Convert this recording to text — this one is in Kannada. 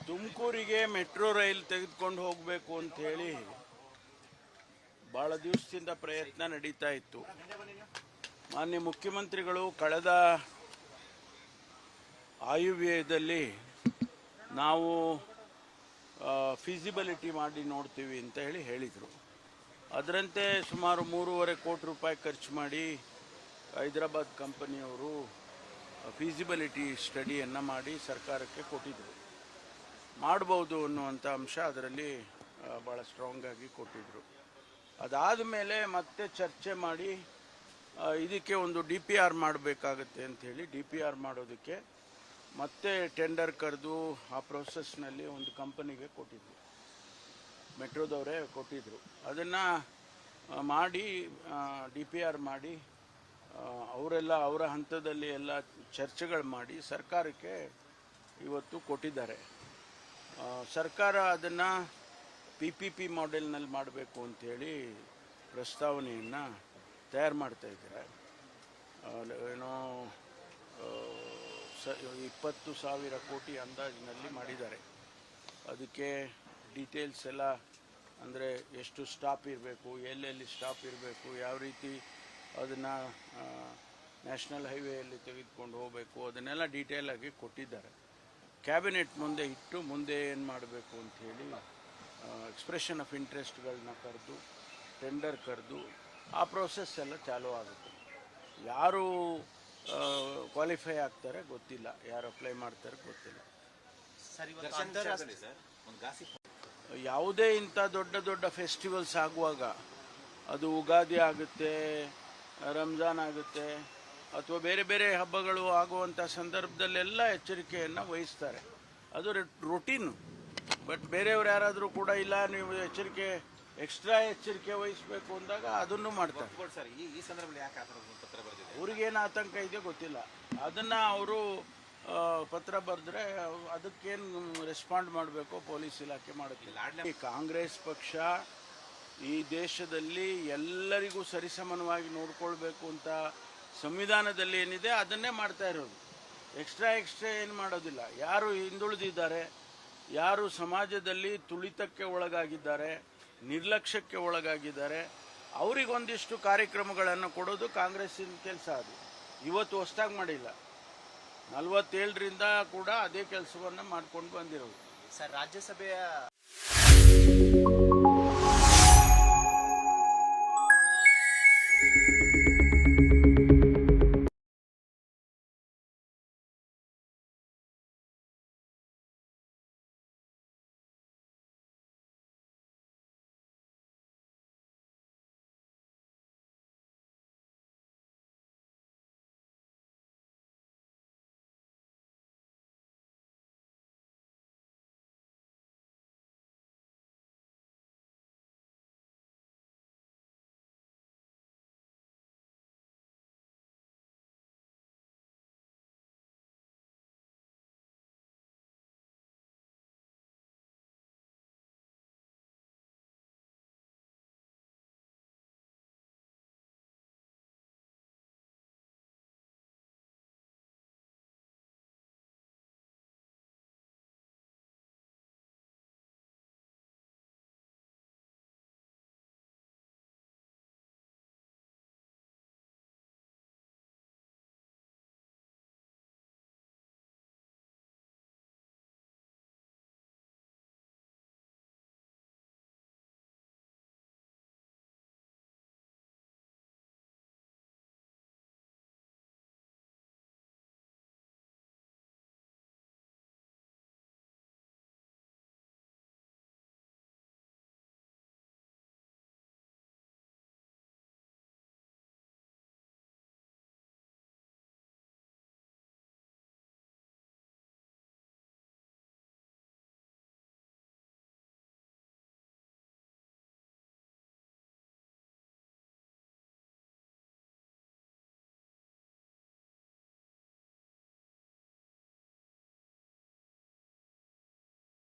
ತುಮಕೂರಿಗೆ ಮೆಟ್ರೋ ರೈಲ್ ತೆಗೆದುಕೊಂಡು ಹೋಗಬೇಕು ಅಂತ ಹೇಳಿ ಭಾಳ ದಿವಸದಿಂದ ಪ್ರಯತ್ನ ನಡೀತಾ ಇತ್ತು. ಮಾನ್ಯ ಮುಖ್ಯಮಂತ್ರಿಗಳು ಕಳೆದ ಆಯವ್ಯಯದಲ್ಲಿ ನಾವು ಫೀಸಿಬಿಲಿಟಿ ಮಾಡಿ ನೋಡ್ತೀವಿ ಅಂತ ಹೇಳಿದರು. ಅದರಂತೆ ಸುಮಾರು 3.5 ಕೋಟಿ ರೂಪಾಯಿ ಖರ್ಚು ಮಾಡಿ ಹೈದರಾಬಾದ್ ಕಂಪನಿಯವರು ಫೀಸಿಬಿಲಿಟಿ ಸ್ಟಡಿಯನ್ನು ಮಾಡಿ ಸರ್ಕಾರಕ್ಕೆ ಕೊಟ್ಟಿದ್ದರು. ಮಾಡ್ಬೋದು ಅನ್ನುವಂಥ ಅಂಶ ಅದರಲ್ಲಿ ಭಾಳ ಸ್ಟ್ರಾಂಗಾಗಿ ಕೊಟ್ಟಿದ್ದರು. ಅದಾದ ಮೇಲೆ ಮತ್ತೆ ಚರ್ಚೆ ಮಾಡಿ ಇದಕ್ಕೆ ಒಂದು DPR ಮಾಡಬೇಕಾಗತ್ತೆ ಅಂಥೇಳಿ DPR ಮಾಡೋದಕ್ಕೆ ಮತ್ತೆ ಟೆಂಡರ್ ಕರೆದು ಆ ಪ್ರೋಸೆಸ್ನಲ್ಲಿ ಒಂದು ಕಂಪನಿಗೆ ಕೊಟ್ಟಿದ್ದರು, ಮೆಟ್ರೋದವರೇ ಕೊಟ್ಟಿದ್ದರು. ಅದನ್ನು ಮಾಡಿ DPR ಮಾಡಿ ಅವರೆಲ್ಲ ಅವರ ಹಂತದಲ್ಲಿ ಎಲ್ಲ ಚರ್ಚೆಗಳು ಮಾಡಿ ಸರ್ಕಾರಕ್ಕೆ ಇವತ್ತು ಕೊಟ್ಟಿದ್ದಾರೆ. ಸರ್ಕಾರ ಅದನ್ನು PPP ಮಾಡೆಲ್ನಲ್ಲಿ ಮಾಡಬೇಕು ಅಂಥೇಳಿ ಪ್ರಸ್ತಾವನೆಯನ್ನು ತಯಾರು ಮಾಡ್ತಾಯಿದ್ದಾರೆ. ಏನೋ 20,000 ಕೋಟಿ ಅಂದಾಜಿನಲ್ಲಿ ಮಾಡಿದ್ದಾರೆ. ಅದಕ್ಕೆ ಡೀಟೇಲ್ಸ್ ಎಲ್ಲ ಅಂದರೆ ಎಷ್ಟು ಸ್ಟಾಪ್ ಇರಬೇಕು, ಎಲ್ಲೆಲ್ಲಿ ಸ್ಟಾಪ್ ಇರಬೇಕು, ಯಾವ ರೀತಿ ಅದನ್ನು ನ್ಯಾಷನಲ್ ಹೈವೇಯಲ್ಲಿ ತೆಗೆದುಕೊಂಡು ಹೋಗಬೇಕು, ಅದನ್ನೆಲ್ಲ ಡೀಟೇಲಾಗಿ ಕೊಟ್ಟಿದ್ದಾರೆ. ಕ್ಯಾಬಿನೆಟ್ ಮುಂದೆ ಇಟ್ಟು ಮುಂದೆ ಏನು ಮಾಡಬೇಕು ಅಂಥೇಳಿ ಎಕ್ಸ್ಪ್ರೆಷನ್ ಆಫ್ ಇಂಟ್ರೆಸ್ಟ್ಗಳನ್ನ ಕರೆದು ಟೆಂಡರ್ ಕರೆದು ಆ ಪ್ರೋಸೆಸ್ ಎಲ್ಲ ಚಾಲೂ ಆಗುತ್ತೆ. ಯಾರು ಕ್ವಾಲಿಫೈ ಆಗ್ತಾರೆ ಗೊತ್ತಿಲ್ಲ, ಯಾರು ಅಪ್ಲೈ ಮಾಡ್ತಾರೆ ಗೊತ್ತಿಲ್ಲ. ಯಾವುದೇ ಇಂಥ ದೊಡ್ಡ ದೊಡ್ಡ ಫೆಸ್ಟಿವಲ್ಸ್ ಆಗುವಾಗ, ಅದು ಯುಗಾದಿ ಆಗುತ್ತೆ, ರಂಜಾನ್ ಆಗುತ್ತೆ, ಅಥವಾ ಬೇರೆ ಬೇರೆ ಹಬ್ಬಗಳು ಆಗುವಂಥ ಸಂದರ್ಭದಲ್ಲೆಲ್ಲ ಎಚ್ಚರಿಕೆಯನ್ನು ವಹಿಸ್ತಾರೆ. ಅದು ರೊಟೀನು. ಬಟ್ ಬೇರೆಯವ್ರು ಯಾರಾದರೂ ಕೂಡ ಇಲ್ಲ ನೀವು ಎಕ್ಸ್ಟ್ರಾ ಎಚ್ಚರಿಕೆ ವಹಿಸಬೇಕು ಅಂದಾಗ ಅದನ್ನು ಮಾಡ್ತಾರೆ. ಸರ್, ಈ ಸಂದರ್ಭದಲ್ಲಿ ಯಾಕೆ ಪತ್ರ ಬರೆದಿದೆ? ಅವ್ರಿಗೇನು ಆತಂಕ ಇದೆಯೋ ಗೊತ್ತಿಲ್ಲ. ಅದನ್ನು ಅವರು ಪತ್ರ ಬರೆದ್ರೆ ಅದಕ್ಕೇನು ರೆಸ್ಪಾಂಡ್ ಮಾಡಬೇಕು ಪೊಲೀಸ್ ಇಲಾಖೆ ಮಾಡುತ್ತಿಲ್ಲ. ಕಾಂಗ್ರೆಸ್ ಪಕ್ಷ ಈ ದೇಶದಲ್ಲಿ ಎಲ್ಲರಿಗೂ ಸರಿಸಮಾನವಾಗಿ ನೋಡ್ಕೊಳ್ಬೇಕು ಅಂತ ಸಂವಿಧಾನದಲ್ಲಿ ಏನಿದೆ ಅದನ್ನೇ ಮಾಡ್ತಾ ಇರೋದು. ಎಕ್ಸ್ಟ್ರಾ ಏನು ಮಾಡೋದಿಲ್ಲ. ಯಾರು ಹಿಂದುಳಿದಿದ್ದಾರೆ, ಯಾರು ಸಮಾಜದಲ್ಲಿ ತುಳಿತಕ್ಕೆ ಒಳಗಾಗಿದ್ದಾರೆ, ನಿರ್ಲಕ್ಷ್ಯಕ್ಕೆ ಒಳಗಾಗಿದ್ದಾರೆ, ಅವರಿಗೊಂದಿಷ್ಟು ಕಾರ್ಯಕ್ರಮಗಳನ್ನು ಕೊಡೋದು ಕಾಂಗ್ರೆಸ್ಸಿನ ಕೆಲಸ. ಅದು ಇವತ್ತು ಹೊಸದಾಗಿ ಮಾಡಿಲ್ಲ, 47ರಿಂದ ಕೂಡ ಅದೇ ಕೆಲಸವನ್ನು ಮಾಡ್ಕೊಂಡು ಬಂದಿರೋದು. ಸರ್, ರಾಜ್ಯಸಭೆಯ